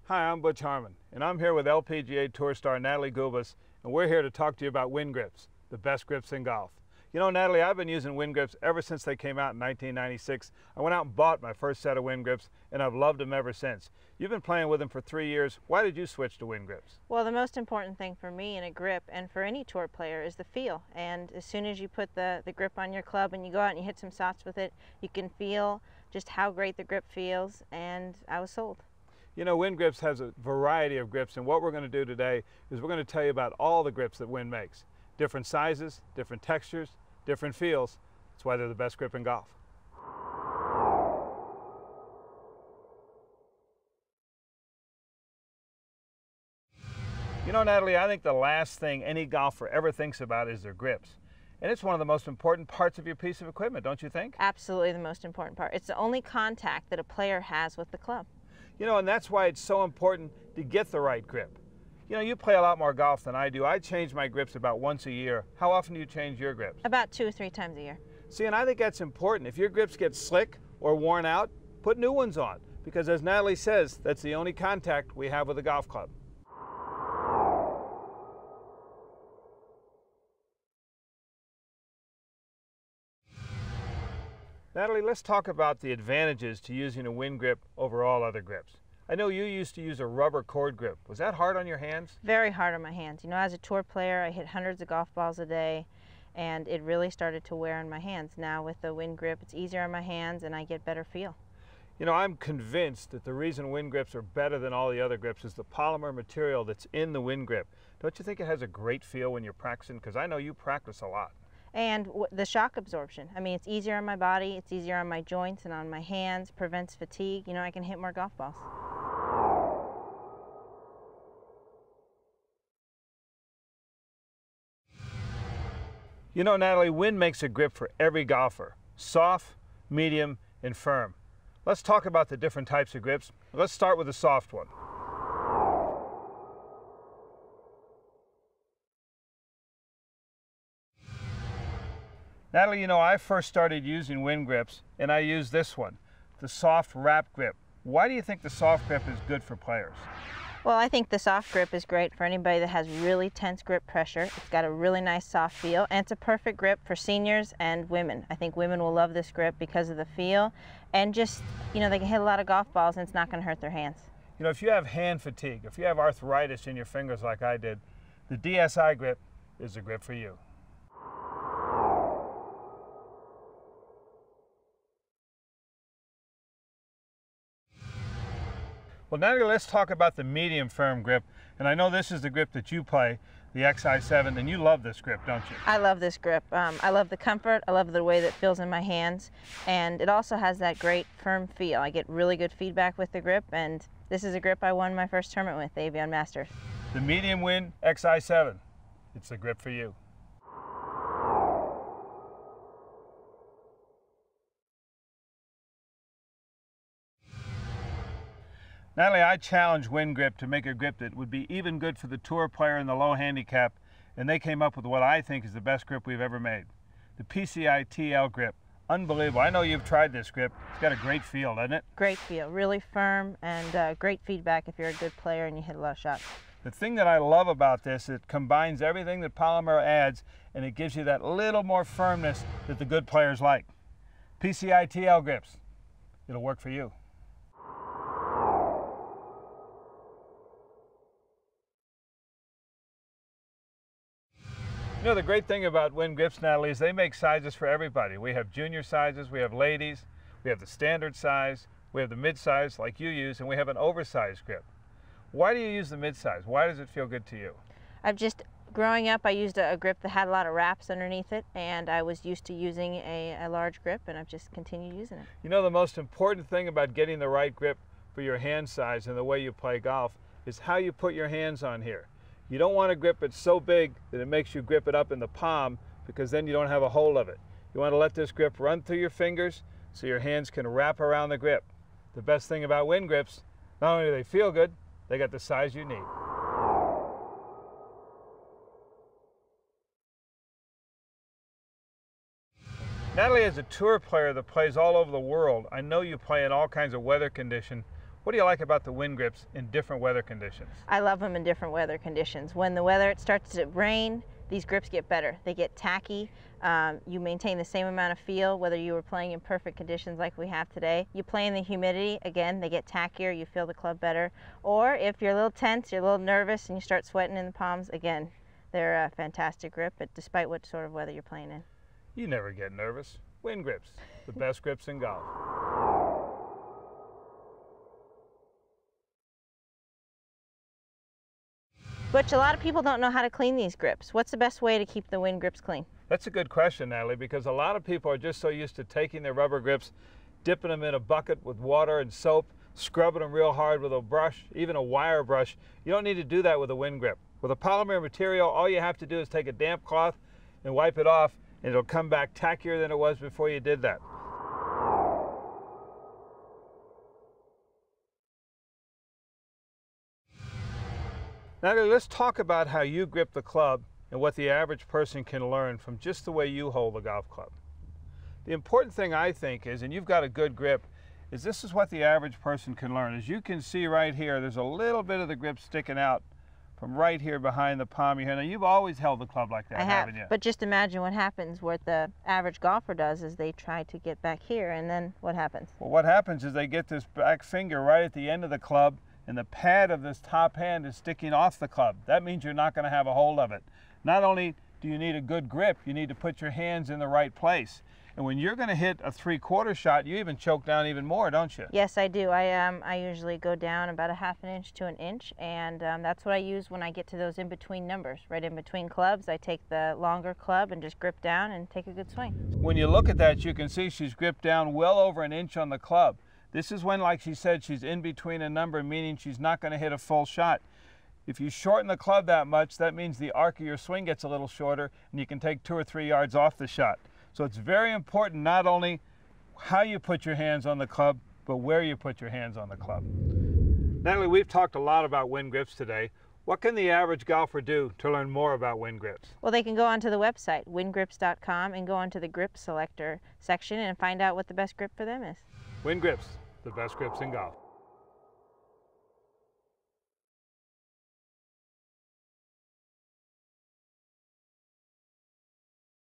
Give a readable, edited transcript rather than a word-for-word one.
Hi, I'm Butch Harmon, and I'm here with LPGA Tour star Natalie Gulbis, and we're here to talk to you about Winn grips, the best grips in golf. You know, Natalie, I've been using Winn grips ever since they came out in 1996. I went out and bought my first set of Winn grips, and I've loved them ever since. You've been playing with them for 3 years. Why did you switch to Winn grips? Well, the most important thing for me in a grip and for any tour player is the feel. And as soon as you put the grip on your club and you go out and you hit some shots with it, you can feel just how great the grip feels, and I was sold. You know, Winn grips has a variety of grips, and what we're going to do today is we're going to tell you about all the grips that Winn makes. Different sizes, different textures, different feels. That's why they're the best grip in golf. You know, Natalie, I think the last thing any golfer ever thinks about is their grips. And it's one of the most important parts of your piece of equipment, don't you think? Absolutely the most important part. It's the only contact that a player has with the club. You know, and that's why it's so important to get the right grip. You know, you play a lot more golf than I do. I change my grips about once a year. How often do you change your grips? About 2 or 3 times a year. See, and I think that's important. If your grips get slick or worn out, put new ones on. Because as Natalie says, that's the only contact we have with a golf club. Natalie, let's talk about the advantages to using a Winn grip over all other grips. I know you used to use a rubber cord grip. Was that hard on your hands? Very hard on my hands. You know, as a tour player, I hit hundreds of golf balls a day, and it really started to wear on my hands. Now with the Winn grip, it's easier on my hands and I get better feel. You know, I'm convinced that the reason Winn grips are better than all the other grips is the polymer material that's in the Winn grip. Don't you think it has a great feel when you're practicing? Because I know you practice a lot. And the shock absorption. I mean, it's easier on my body, it's easier on my joints and on my hands, prevents fatigue. You know, I can hit more golf balls. You know, Natalie, Winn makes a grip for every golfer. Soft, medium, and firm. Let's talk about the different types of grips. Let's start with the soft one. Natalie, you know, I first started using Winn grips, and I used this one, the soft wrap grip. Why do you think the soft grip is good for players? Well, I think the soft grip is great for anybody that has really tense grip pressure. It's got a really nice soft feel, and it's a perfect grip for seniors and women. I think women will love this grip because of the feel, and just, you know, they can hit a lot of golf balls and it's not going to hurt their hands. You know, if you have hand fatigue, if you have arthritis in your fingers like I did, the DSI grip is the grip for you. Well, Natalie, let's talk about the medium firm grip. And I know this is the grip that you play, the XI7, and you love this grip, don't you? I love this grip. I love the comfort, I love the way that it feels in my hands, and it also has that great firm feel. I get really good feedback with the grip, and this is a grip I won my first tournament with, the Avion Masters. The medium Winn XI7, it's the grip for you. Natalie, I challenged Winn grip to make a grip that would be even good for the tour player and the low handicap, and they came up with what I think is the best grip we've ever made. The PCI TL grip. Unbelievable. I know you've tried this grip. It's got a great feel, doesn't it? Great feel, really firm, and great feedback if you're a good player and you hit a lot of shots. The thing that I love about this, it combines everything that polymer adds, and it gives you that little more firmness that the good players like. PCI TL grips. It'll work for you. You know, the great thing about Winn grips, Natalie, is they make sizes for everybody. We have junior sizes, we have ladies, we have the standard size, we have the mid-size like you use, and we have an oversized grip. Why do you use the mid-size? Why does it feel good to you? Growing up, I used a grip that had a lot of wraps underneath it, and I was used to using a large grip, and I've just continued using it. You know, the most important thing about getting the right grip for your hand size and the way you play golf is how you put your hands on here. You don't want a grip that's so big that it makes you grip it up in the palm, because then you don't have a hold of it. You want to let this grip run through your fingers so your hands can wrap around the grip. The best thing about Winn grips, not only do they feel good, they got the size you need. Natalie, as a tour player that plays all over the world, I know you play in all kinds of weather conditions. What do you like about the Winn grips in different weather conditions? I love them in different weather conditions. When the weather starts to rain, these grips get better. They get tacky. You maintain the same amount of feel whether you were playing in perfect conditions like we have today. You play in the humidity, again, they get tackier, you feel the club better. Or if you're a little tense, you're a little nervous, and you start sweating in the palms, again, they're a fantastic grip, despite what sort of weather you're playing in. You never get nervous. Winn grips, the best grips in golf. Butch, a lot of people don't know how to clean these grips. What's the best way to keep the Winn grips clean? That's a good question, Natalie, because a lot of people are just so used to taking their rubber grips, dipping them in a bucket with water and soap, scrubbing them real hard with a brush, even a wire brush. You don't need to do that with a Winn grip. With a polymer material, all you have to do is take a damp cloth and wipe it off, and it'll come back tackier than it was before you did that. Now let's talk about how you grip the club and what the average person can learn from just the way you hold the golf club. The important thing, I think, is, and you've got a good grip, is this is what the average person can learn. As you can see right here, there's a little bit of the grip sticking out from right here behind the palm of your hand. Now, you've always held the club like that, haven't you? But just imagine what happens. What the average golfer does is they try to get back here, and then what happens? Well, what happens is they get this back finger right at the end of the club, and the pad of this top hand is sticking off the club. That means you're not going to have a hold of it. Not only do you need a good grip, you need to put your hands in the right place. And when you're going to hit a 3/4 shot, you even choke down even more, don't you? Yes, I do. I usually go down about a ½ inch to an inch, and that's what I use when I get to those in-between numbers. Right in between clubs, I take the longer club and just grip down and take a good swing. When you look at that, you can see she's gripped down well over an inch on the club. This is when, like she said, she's in between a number, meaning she's not going to hit a full shot. If you shorten the club that much, that means the arc of your swing gets a little shorter, and you can take 2 or 3 yards off the shot. So it's very important not only how you put your hands on the club, but where you put your hands on the club. Natalie, we've talked a lot about Winn grips today. What can the average golfer do to learn more about Winn grips? Well, they can go onto the website, winngrips.com, and go onto the grip selector section and find out what the best grip for them is. Winn grips, the best grips in golf.